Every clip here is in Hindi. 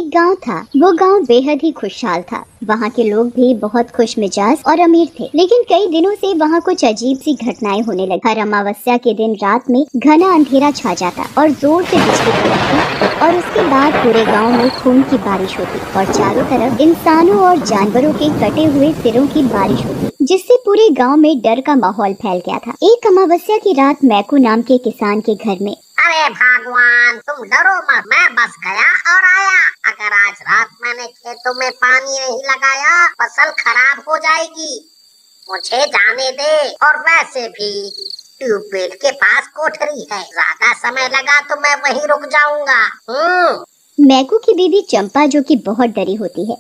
एक गांव था। वो गांव बेहद ही खुशहाल था। वहाँ के लोग भी बहुत खुश मिजाज और अमीर थे। लेकिन कई दिनों से वहाँ कुछ अजीब सी घटनाएं होने लगी। हर अमावस्या के दिन रात में घना अंधेरा छा जाता और जोर से बिजली कड़कती और उसके बाद पूरे गांव में खून की बारिश होती और चारों तरफ इंसानों और जानवरों के कटे हुए सिरों की बारिश होती, जिससे पूरे गांव में डर का माहौल फैल गया था। एक अमावस्या की रात मैकू नाम के किसान के घर में अरे भगवान, तुम डरो मत, मैं बस गया और आया। अगर आज रात मैंने खेतों में पानी नहीं लगाया, फसल खराब हो जाएगी। मुझे जाने दे। और वैसे भी ट्यूबवेल के पास कोठरी है, ज्यादा समय लगा तो मैं वहीं रुक जाऊंगा। मैकू की बीवी चंपा, जो कि बहुत डरी होती है,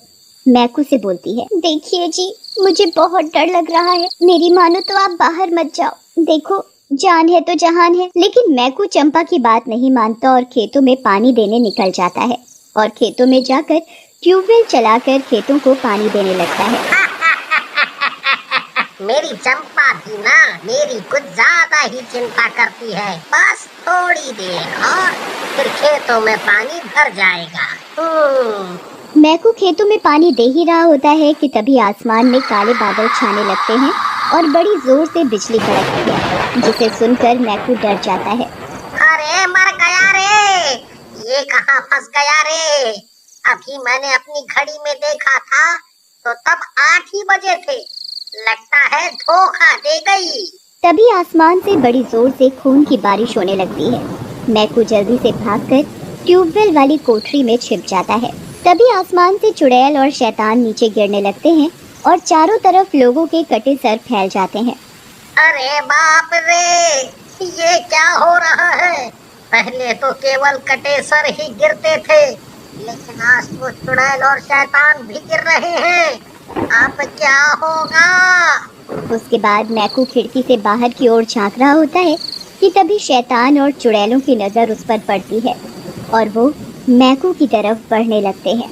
मैकू से बोलती है, देखिए जी, मुझे बहुत डर लग रहा है। मेरी मानो तो आप बाहर मत जाओ। देखो, जान है तो जहान है। लेकिन मैकू चंपा की बात नहीं मानता और खेतों में पानी देने निकल जाता है और खेतों में जाकर ट्यूबवेल चलाकर खेतों को पानी देने लगता है। मेरी चंपा भी ना मेरी कुछ ज्यादा ही चिंता करती है। बस थोड़ी देर और फिर खेतों में पानी भर जाएगा। मैकू खेतों में पानी दे ही रहा होता है कि तभी आसमान में काले बादल छाने लगते हैं और बड़ी जोर से बिजली कड़कती है, जिसे सुनकर मैकू डर जाता है। अरे मर गया रे, ये कहाँ फंस गया रे? अभी मैंने अपनी घड़ी में देखा था तो तब 8 ही बजे थे। लगता है धोखा दे गई। तभी आसमान से बड़ी जोर से खून की बारिश होने लगती है। मैकू जल्दी से भागकर ट्यूबवेल वाली कोठरी में छिप जाता है। तभी आसमान से चुड़ैल और शैतान नीचे गिरने लगते हैं और चारों तरफ लोगों के कटे सर फैल जाते हैं। अरे बाप रे, ये क्या हो रहा है? पहले तो केवल कटे सर ही गिरते थे, लेकिन आज तो चुड़ैल और शैतान भी गिर रहे हैं। अब क्या होगा? उसके बाद मैकू खिड़की से बाहर की ओर झांक रहा होता है कि तभी शैतान और चुड़ैलों की नजर उस पर पड़ती है और वो मैकू की तरफ बढ़ने लगते हैं।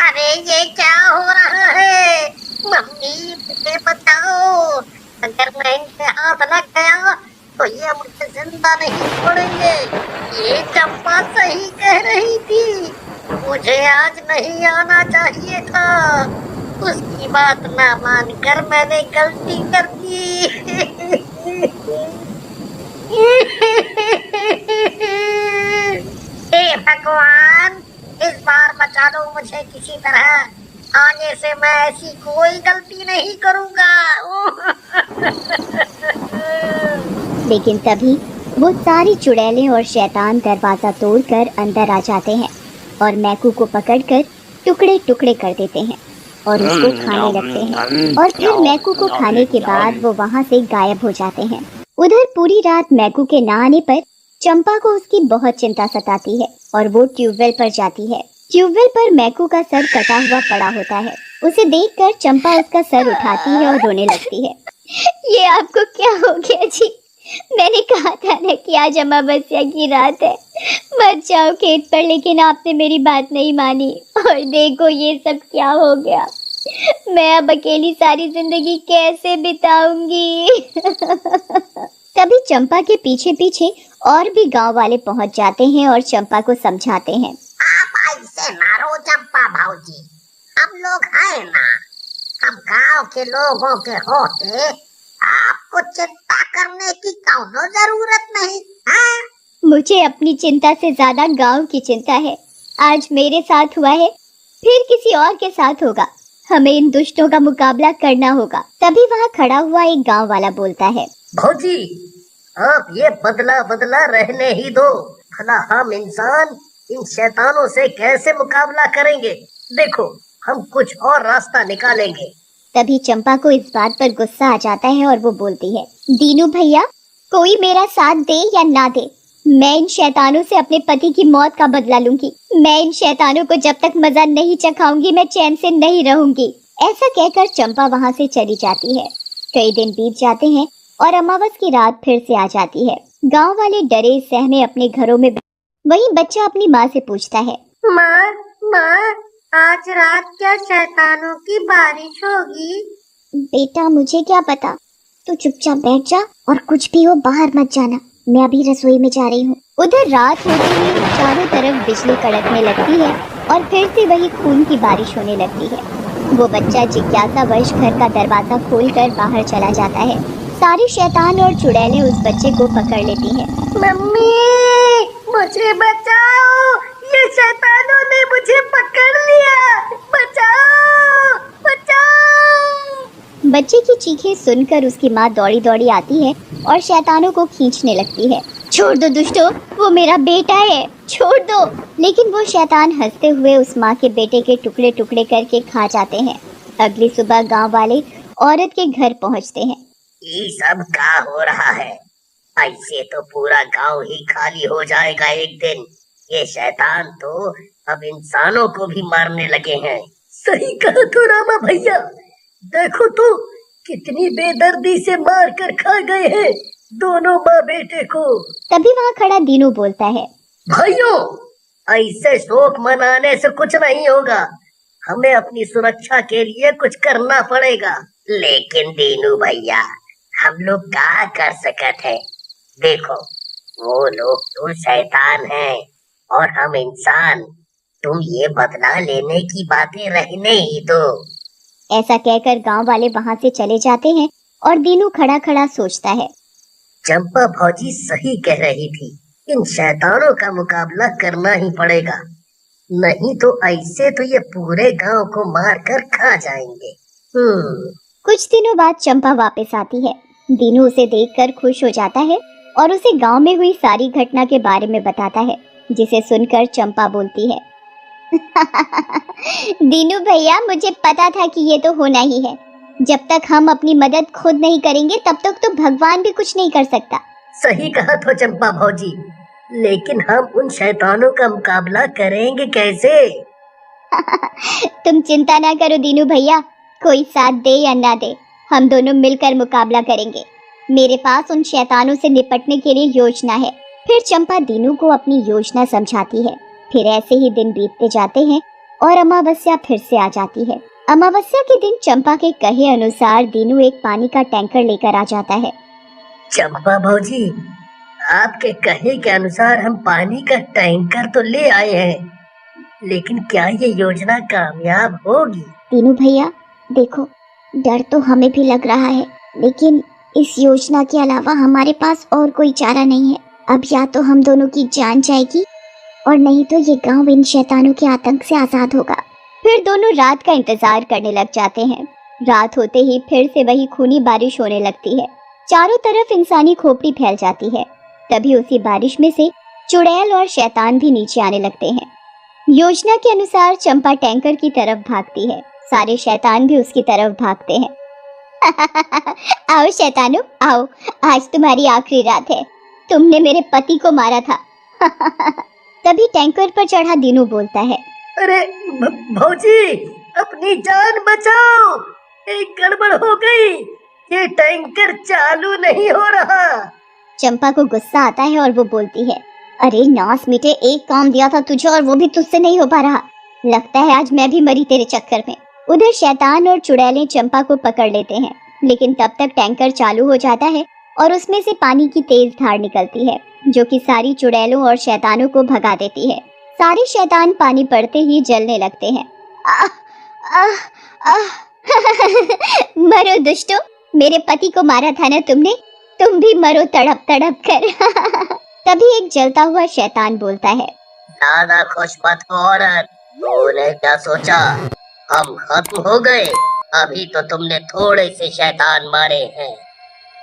अरे ये क्या हो रहा है? मम्मी, मुझे बताओ। अगर मैं इनके हाथ लग गया तो ये मुझे जिंदा नहीं छोड़ेंगे। ये चंपा सही कह रही थी, मुझे आज नहीं आना चाहिए था। उसकी बात ना मानकर मैंने गलती कर दी। हे भगवान, इस बार बचा लो मुझे किसी तरह। आगे से मैं ऐसी कोई गलती नहीं करूंगा। लेकिन तभी वो सारी चुड़ैलें और शैतान दरवाजा तोड़कर अंदर आ जाते हैं और मैकू को पकड़कर टुकड़े टुकड़े कर देते हैं और उसको खाने लगते हैं। और फिर मैकू को खाने के बाद वो वहाँ से गायब हो जाते हैं। उधर पूरी रात मैकू के ना आने पर चंपा को उसकी बहुत चिंता सताती है और वो ट्यूबवेल पर जाती है। ट्यूबवेल पर मैकू का सर कटा हुआ पड़ा होता है। उसे देखकर चंपा उसका सर उठाती है और रोने लगती है। ये आपको क्या हो गया जी? मैंने कहा था ना कि आज अमावस्या की रात है, मत जाओ खेत पर, लेकिन आपने मेरी बात नहीं मानी और देखो ये सब क्या हो गया। मैं अब अकेली सारी जिंदगी कैसे बिताऊंगी? तभी चंपा के पीछे पीछे और भी गांव वाले पहुंच जाते हैं और चंपा को समझाते हैं। आप ऐसे मारो चंपा भाऊजी, हम लोग हैं ना, हम गांव के लोगों के होते आपको चिंता करने की कौनो जरूरत नहीं। हाँ? मुझे अपनी चिंता से ज्यादा गांव की चिंता है। आज मेरे साथ हुआ है, फिर किसी और के साथ होगा। हमें इन दुष्टों का मुकाबला करना होगा। तभी वहाँ खड़ा हुआ एक गांव वाला बोलता है, भौजी, आप ये बदला बदला रहने ही दो। भला हम इंसान इन शैतानों से कैसे मुकाबला करेंगे? देखो, हम कुछ और रास्ता निकालेंगे। तभी चंपा को इस बात पर गुस्सा आ जाता है और वो बोलती है, दीनू भैया, कोई मेरा साथ दे या ना दे, मैं इन शैतानों से अपने पति की मौत का बदला लूंगी। मैं इन शैतानों को जब तक मजा नहीं चखाऊंगी मैं चैन से नहीं रहूंगी। ऐसा कहकर चंपा वहाँ से चली जाती है। कई दिन बीत जाते हैं और अमावस की रात फिर से आ जाती है। गांव वाले डरे सहमे अपने घरों में। वहीं बच्चा अपनी माँ से पूछता है, माँ, माँ, आज रात क्या शैतानों की बारिश होगी? बेटा, मुझे क्या पता, तू चुपचाप बैठ जा और कुछ भी हो बाहर मत जाना। मैं अभी रसोई में जा रही हूँ। उधर रात होते ही चारों तरफ बिजली कड़कने लगती है और फिर से वही खून की बारिश होने लगती है। वो बच्चा जिज्ञासावश घर का दरवाजा खोलकर बाहर चला जाता है। सारी शैतान और चुड़ैलें उस बच्चे को पकड़ लेती हैं। मम्मी, मुझे बचाओ, ये शैतानों ने मुझे पकड़ लिया, बचाओ बचाओ। बच्चे की चीखें सुनकर उसकी माँ दौड़ी दौड़ी आती है और शैतानों को खींचने लगती है। छोड़ दो दुष्टों, वो मेरा बेटा है, छोड़ दो। लेकिन वो शैतान हंसते हुए उस माँ के बेटे के टुकड़े टुकड़े करके खा जाते हैं। अगली सुबह गांव वाले औरत के घर पहुंचते हैं। ये सब क्या हो रहा है? ऐसे तो पूरा गांव ही खाली हो जाएगा एक दिन। ये शैतान तो अब इंसानों को भी मारने लगे हैं। सही कहा तो रामा भैया, देखो तो कितनी बेदर्दी से मार कर खा गए हैं दोनों माँ बेटे को। तभी वहाँ खड़ा दीनू बोलता है, भाइयों, ऐसे शोक मनाने से कुछ नहीं होगा, हमें अपनी सुरक्षा के लिए कुछ करना पड़ेगा। लेकिन दीनू भैया, हम लोग क्या कर सकते हैं? देखो, वो लोग तो शैतान हैं और हम इंसान। तुम ये बदला लेने की बातें रहने ही दो। ऐसा कहकर गांव वाले वहाँ से चले जाते हैं और दीनू खड़ा खड़ा सोचता है। चंपा भौजी सही कह रही थी, इन शैतानों का मुकाबला करना ही पड़ेगा, नहीं तो ऐसे तो ये पूरे गांव को मार कर खा जाएंगे। कुछ दिनों बाद चंपा वापस आती है। दीनू उसे देखकर खुश हो जाता है और उसे गांव में हुई सारी घटना के बारे में बताता है, जिसे सुनकर चंपा बोलती है, दीनू भैया, मुझे पता था कि ये तो होना ही है। जब तक हम अपनी मदद खुद नहीं करेंगे तब तक तो भगवान भी कुछ नहीं कर सकता। सही कहा तो चंपा भौजी, लेकिन हम उन शैतानों का मुकाबला करेंगे कैसे? तुम चिंता ना करो दीनू भैया, कोई साथ दे या ना दे, हम दोनों मिलकर मुकाबला करेंगे। मेरे पास उन शैतानों से निपटने के लिए योजना है। फिर चंपा दीनू को अपनी योजना समझाती है। फिर ऐसे ही दिन बीतते जाते हैं और अमावस्या फिर से आ जाती है। अमावस्या के दिन चंपा के कहे अनुसार दीनू एक पानी का टैंकर लेकर आ जाता है। चंपा भौजी, आपके कहे के अनुसार हम पानी का टैंकर तो ले आए हैं, लेकिन क्या ये योजना कामयाब होगी? दीनू भैया देखो, डर तो हमें भी लग रहा है, लेकिन इस योजना के अलावा हमारे पास और कोई चारा नहीं है। अब या तो हम दोनों की जान जाएगी और नहीं तो ये गांव इन शैतानों के आतंक से आजाद होगा। फिर दोनों रात का इंतजार करने लग जाते हैं। रात होते ही फिर से वही खूनी बारिश होने लगती है। चारों तरफ इंसानी खोपड़ी फैल जाती है। तभी उसी बारिश में से चुड़ैल और शैतान भी नीचे आने लगते हैं। योजना के अनुसार चंपा टैंकर की तरफ भागती है। सारे शैतान भी उसकी तरफ भागते हैं। आओ शैतानों, आओ, आज तुम्हारी आखिरी रात है। तुमने मेरे पति को मारा था। तभी टैंकर पर चढ़ा दीनू बोलता है, अरे भौजी, अपनी जान बचाओ, एक गड़बड़ हो गई, ये टैंकर चालू नहीं हो रहा। चंपा को गुस्सा आता है और वो बोलती है, अरे नास मीठे, एक काम दिया था तुझे और वो भी तुझसे नहीं हो पा रहा। लगता है आज मैं भी मरी तेरे चक्कर में। उधर शैतान और चुड़ैलें चंपा को पकड़ लेते हैं, लेकिन तब तक टैंकर चालू हो जाता है और उसमें से पानी की तेज धार निकलती है, जो कि सारी चुड़ैलों और शैतानों को भगा देती है। सारे शैतान पानी पड़ते ही जलने लगते हैं। मरो दुष्टों, मेरे पति को मारा था ना तुमने, तुम भी मरो तड़प तड़प कर। तभी एक जलता हुआ शैतान बोलता है, ज्यादा खुश मत हो औरत, तूने क्या सोचा हम खत्म हो गए? अभी तो तुमने थोड़े से शैतान मारे हैं,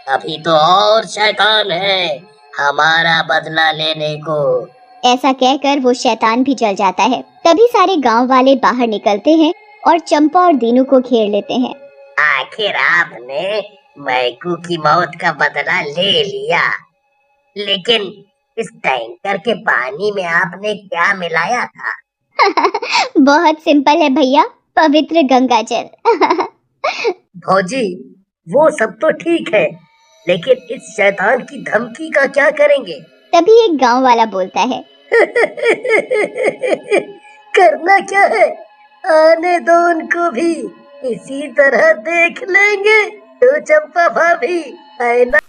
अभी तो और शैतान है हमारा बदला लेने को। ऐसा कहकर वो शैतान भी जल जाता है। तभी सारे गांव वाले बाहर निकलते हैं और चंपा और दीनू को घेर लेते हैं। आखिर आपने मैकू की मौत का बदला ले लिया, लेकिन इस टैंकर के पानी में आपने क्या मिलाया था? बहुत सिंपल है भैया, पवित्र गंगा जल। भौजी, वो सब तो ठीक है, लेकिन इस शैतान की धमकी का क्या करेंगे? तभी एक गांव वाला बोलता है, करना क्या है, आने दो उनको भी, इसी तरह देख लेंगे। तो चंपा भाभी, है ना?